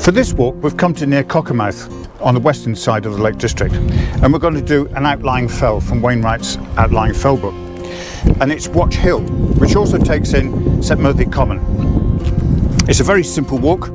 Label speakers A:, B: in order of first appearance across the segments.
A: For this walk we've come to near Cockermouth on the western side of the Lake District, and we're going to do an outlying fell from Wainwright's Outlying Fell book, and it's Watch Hill, which also takes in Setmurthy Common. It's a very simple walk.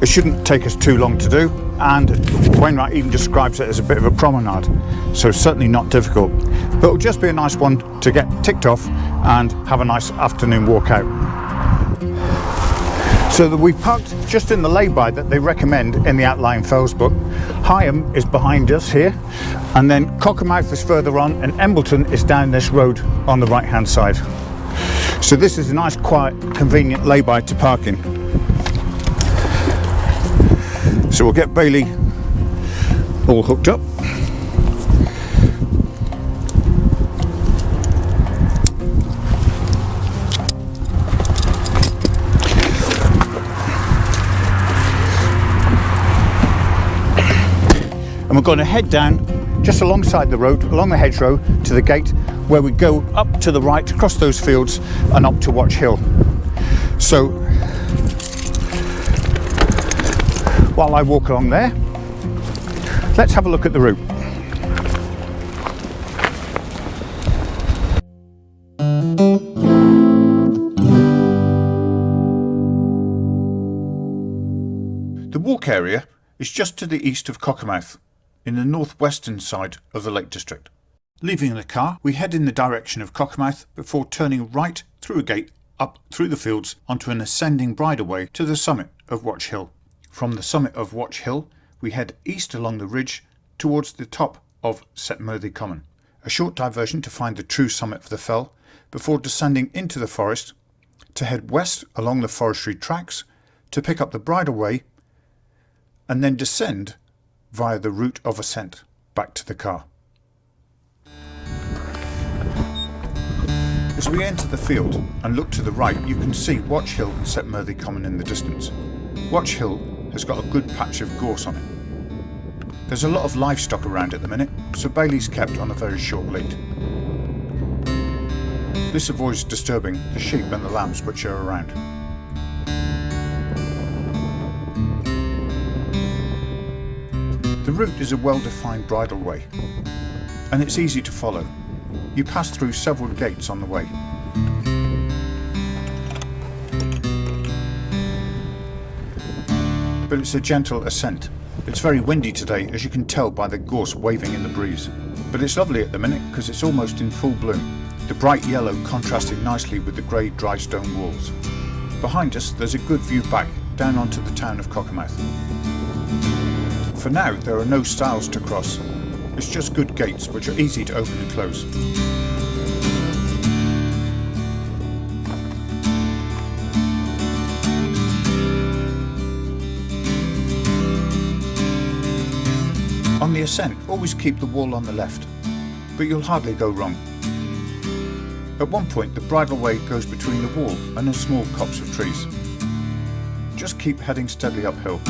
A: It shouldn't take us too long to do, and Wainwright even describes it as a bit of a promenade, so certainly not difficult, but it'll just be a nice one to get ticked off and have a nice afternoon walk out. So that we've parked just in the lay-by that they recommend in the Outlying Fells book. Higham is behind us here, and then Cockermouth is further on, and Embleton is down this road on the right hand side. So this is a nice, quiet, convenient lay-by to park in. So we'll get Bailey all hooked up. And we're going to head down just alongside the road, along the hedgerow, to the gate where we go up to the right, across those fields and up to Watch Hill. So while I walk along there, let's have a look at the route. The walk area is just to the east of Cockermouth, in the northwestern side of the Lake District. Leaving the car, we head in the direction of Cockermouth before turning right through a gate up through the fields onto an ascending bridleway to the summit of Watch Hill. From the summit of Watch Hill, we head east along the ridge towards the top of Setmurthy Common. A short diversion to find the true summit of the fell before descending into the forest to head west along the forestry tracks to pick up the bridleway and then descend via the route of Ascent back to the car. As we enter the field and look to the right, you can see Watch Hill and Setmurthy Common in the distance. Watch Hill has got a good patch of gorse on it. There's a lot of livestock around at the minute, so Bailey's kept on a very short lead. This avoids disturbing the sheep and the lambs which are around. The route is a well-defined bridleway, and it's easy to follow. You pass through several gates on the way. But it's a gentle ascent. It's very windy today, as you can tell by the gorse waving in the breeze. But it's lovely at the minute because it's almost in full bloom, the bright yellow contrasting nicely with the grey dry stone walls. Behind us there's a good view back down onto the town of Cockermouth. For now, there are no stiles to cross. It's just good gates which are easy to open and close. On the ascent, always keep the wall on the left, but you'll hardly go wrong. At one point, the bridleway goes between the wall and a small copse of trees. Just keep heading steadily uphill.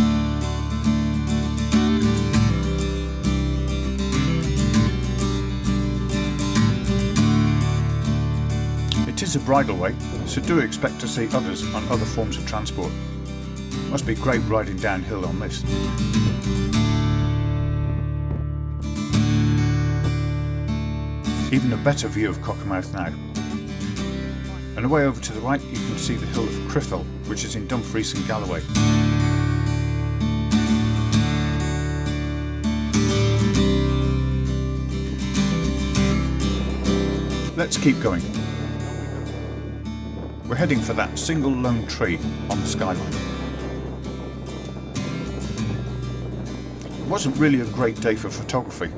A: It is a bridleway, so do expect to see others on other forms of transport. Must be great riding downhill on this. Even a better view of Cockermouth now. And away over to the right you can see the hill of Criffel, which is in Dumfries and Galloway. Let's keep going. We're heading for that single lone tree on the skyline. It wasn't really a great day for photography,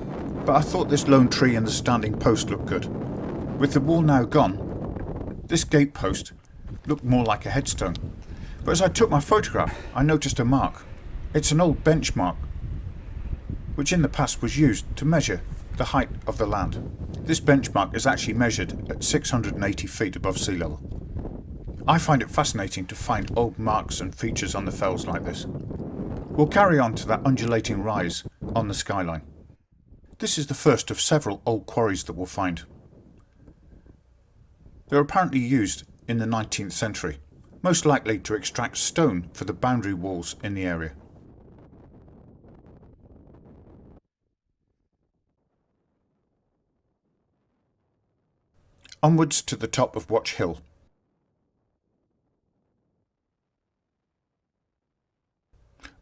A: but I thought this lone tree and the standing post looked good. With the wall now gone, this gate post looked more like a headstone. But as I took my photograph, I noticed a mark. It's an old benchmark, which in the past was used to measure the height of the land. This benchmark is actually measured at 680 feet above sea level. I find it fascinating to find old marks and features on the fells like this. We'll carry on to that undulating rise on the skyline. This is the first of several old quarries that we'll find. They're apparently used in the 19th century, most likely to extract stone for the boundary walls in the area. Onwards to the top of Watch Hill.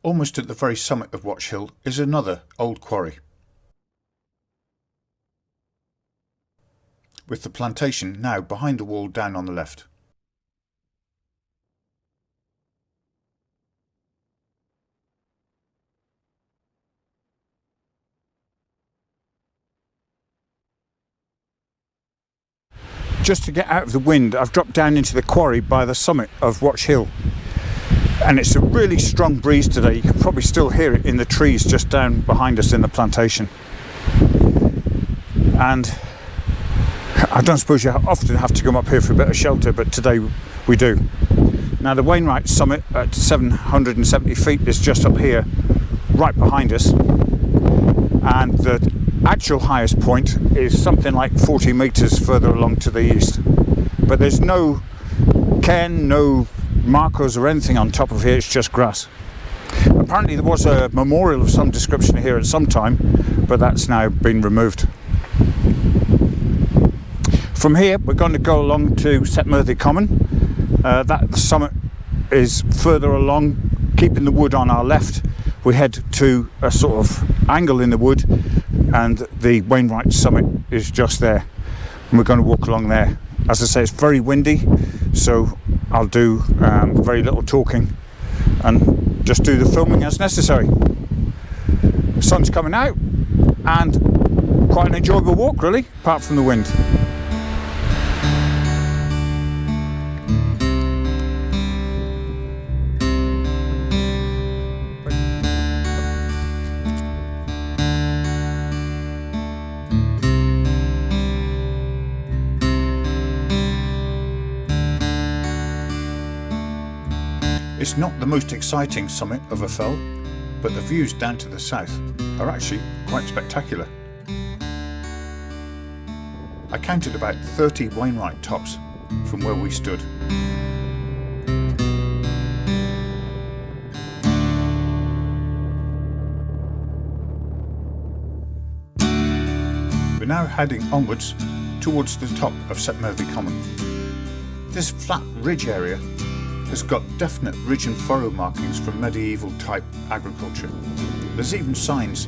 A: Almost at the very summit of Watch Hill is another old quarry, with the plantation now behind the wall down on the left. Just to get out of the wind, I've dropped down into the quarry by the summit of Watch Hill. And it's a really strong breeze today. You can probably still hear it in the trees just down behind us in the plantation. And I don't suppose you often have to come up here for a bit of shelter, but today we do. Now the Wainwright summit at 770 feet is just up here, right behind us. And the actual highest point is something like 40 metres further along to the east. But there's no cairn, no markers or anything on top of here, it's just grass. Apparently there was a memorial of some description here at some time, but that's now been removed. From here we're going to go along to Setmurthy Common. The summit is further along, keeping the wood on our left. We head to a sort of angle in the wood, and the Wainwright summit is just there, and we're going to walk along there. As I say, it's very windy, so I'll do very little talking and just do the filming as necessary. The sun's coming out and quite an enjoyable walk really, apart from the wind. It's not the most exciting summit of a fell, but the views down to the south are actually quite spectacular. I counted about 30 Wainwright tops from where we stood. We're now heading onwards towards the top of Setmurthy Common. This flat ridge area has got definite ridge and furrow markings from medieval type agriculture. There's even signs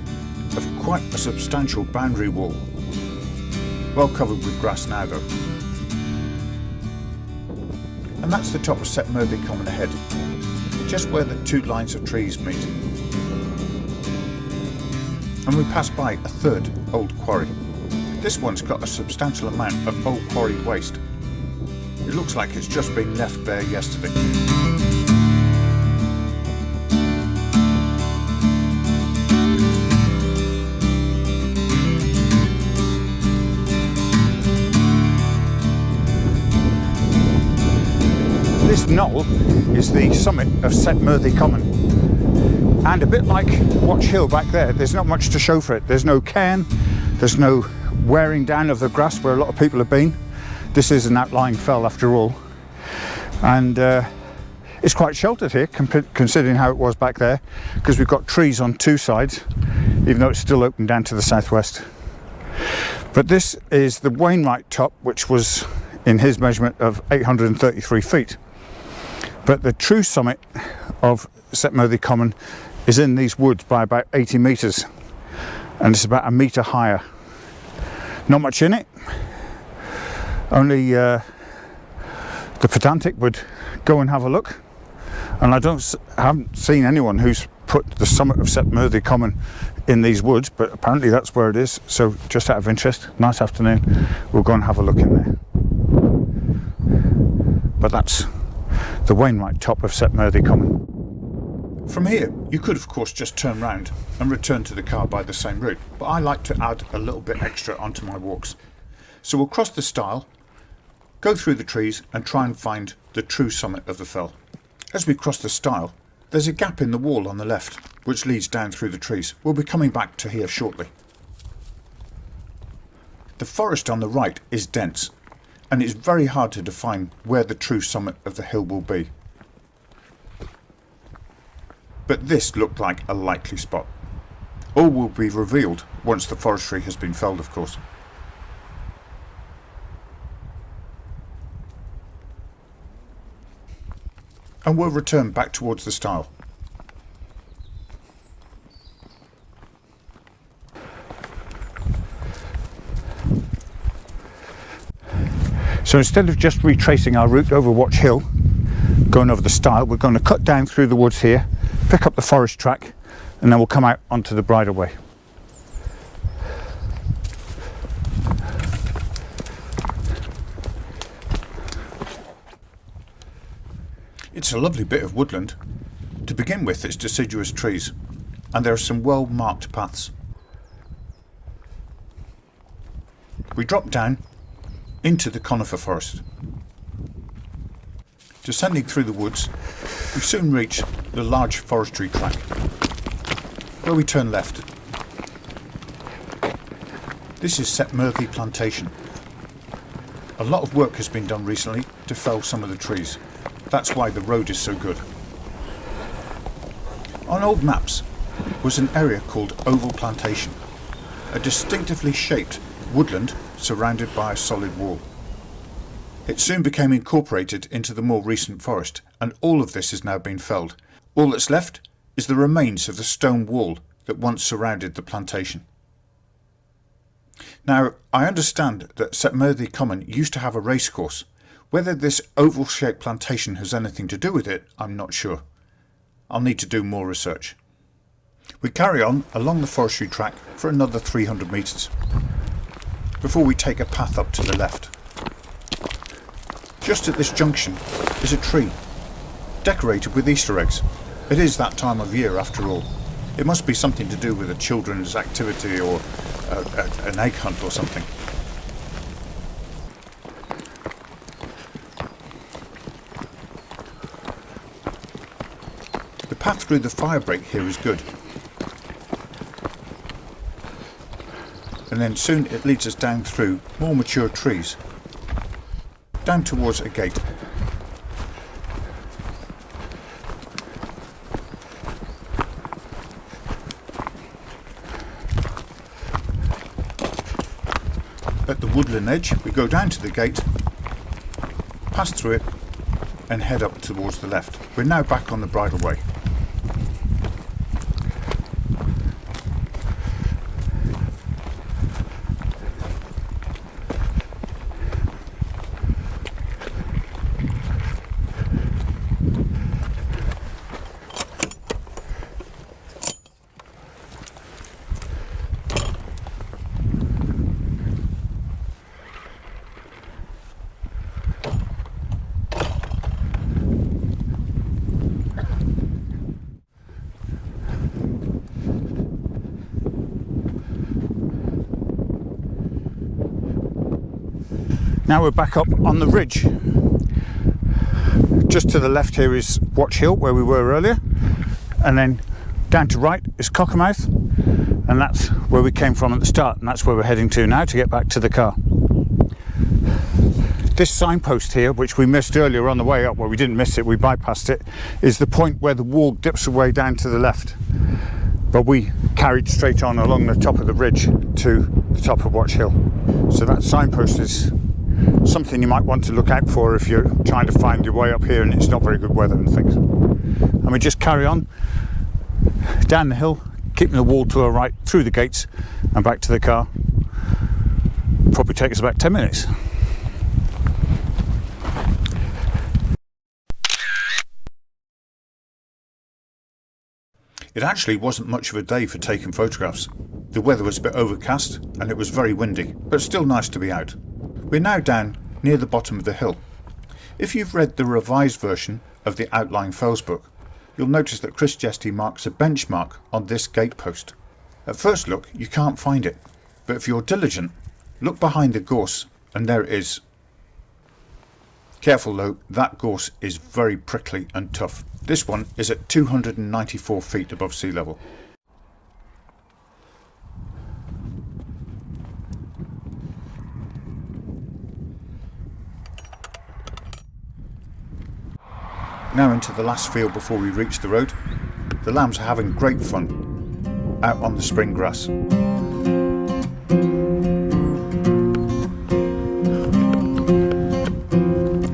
A: of quite a substantial boundary wall, well covered with grass now though. And that's the top of Setmurthy Common ahead, just where the two lines of trees meet. And we pass by a third old quarry. This one's got a substantial amount of old quarry waste. It looks like it's just been left there yesterday. This knoll is the summit of Setmurthy Common. And a bit like Watch Hill back there, there's not much to show for it. There's no cairn, there's no wearing down of the grass where a lot of people have been. This is an outlying fell after all, and it's quite sheltered here considering how it was back there, because we've got trees on two sides, even though it's still open down to the southwest. But this is the Wainwright top, which was in his measurement of 833 feet. But the true summit of Setmurthy Common is in these woods by about 80 metres, and it's about a metre higher. Not much in it. Only the pedantic would go and have a look, and I haven't seen anyone who's put the summit of Setmurthy Common in these woods, but apparently that's where it is. So just out of interest, nice afternoon, we'll go and have a look in there. But that's the Wainwright top of Setmurthy Common. From here you could of course just turn round and return to the car by the same route, but I like to add a little bit extra onto my walks. So we'll cross the stile, go through the trees and try and find the true summit of the fell. As we cross the stile, there's a gap in the wall on the left which leads down through the trees. We'll be coming back to here shortly. The forest on the right is dense, and it's very hard to define where the true summit of the hill will be. but this looked like a likely spot. All will be revealed once the forestry has been felled, of course. And we'll return back towards the stile. So instead of just retracing our route over Watch Hill, going over the stile, we're going to cut down through the woods here, pick up the forest track, and then we'll come out onto the bridleway. It's a lovely bit of woodland. To begin with, it's deciduous trees, and there are some well marked paths. We drop down into the conifer forest. Descending through the woods, we soon reach the large forestry track, where we turn left. This is Setmurthy Plantation. A lot of work has been done recently to fell some of the trees. That's why the road is so good. On old maps was an area called Oval Plantation, a distinctively shaped woodland surrounded by a solid wall. It soon became incorporated into the more recent forest, and all of this has now been felled. All that's left is the remains of the stone wall that once surrounded the plantation. Now, I understand that Setmurthy Common used to have a racecourse. Whether this oval-shaped plantation has anything to do with it, I'm not sure. I'll need to do more research. We carry on along the forestry track for another 300 metres before we take a path up to the left. Just at this junction is a tree, decorated with Easter eggs. It is that time of year after all. It must be something to do with a children's activity or an egg hunt or something. The path through the firebreak here is good. And then soon it leads us down through more mature trees, down towards a gate. At the woodland edge, we go down to the gate, pass through it, and head up towards the left. We're now back on the bridleway. Now we're back up on the ridge. Just to the left here is Watch Hill, where we were earlier, and then down to right is Cockermouth, and that's where we came from at the start, and that's where we're heading to now to get back to the car. This signpost here, which we missed earlier on the way up, well, we didn't miss it, we bypassed it, is the point where the wall dips away down to the left. But we carried straight on along the top of the ridge to the top of Watch Hill. So that signpost is something you might want to look out for if you're trying to find your way up here and it's not very good weather and things. And we just carry on down the hill, keeping the wall to our right, through the gates and back to the car. Probably take us about 10 minutes. It actually wasn't much of a day for taking photographs. The weather was a bit overcast and it was very windy, but still nice to be out. We're now down near the bottom of the hill. If you've read the revised version of the Outlying Fells book, you'll notice that Chris Jesty marks a benchmark on this gatepost. At first look, you can't find it, but if you're diligent, look behind the gorse and there it is. Careful though, that gorse is very prickly and tough. This one is at 294 feet above sea level. Now into the last field before we reach the road. the lambs are having great fun out on the spring grass.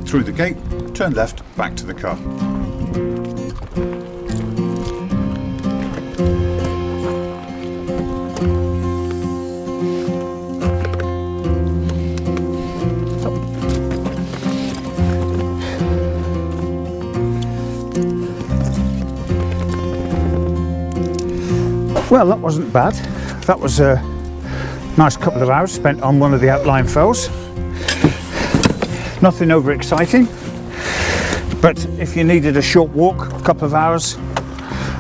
A: Through the gate, turn left back to the car.
B: Well, that wasn't bad. That was a nice couple of hours spent on one of the outlying fells. Nothing over exciting, but if you needed a short walk, a couple of hours,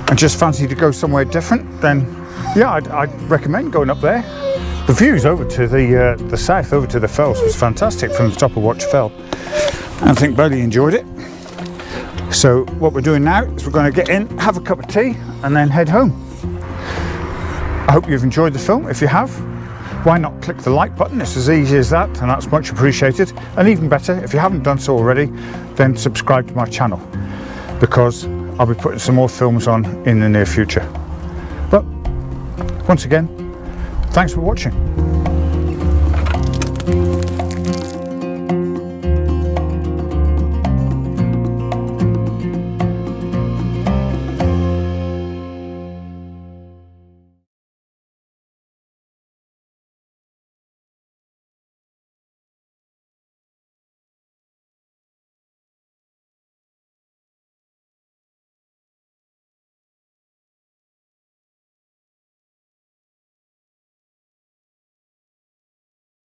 B: and just fancy to go somewhere different, then yeah, I'd recommend going up there. The views over to the south, over to the fells, was fantastic from the top of Watch Fell. I think Bodie enjoyed it. So what we're doing now is we're going to get in, have a cup of tea, and then head home. I hope you've enjoyed the film. If you have, why not click the like button? It's as easy as that, and that's much appreciated. And even better, if you haven't done so already, then subscribe to my channel, because I'll be putting some more films on in the near future. But once again, thanks for watching.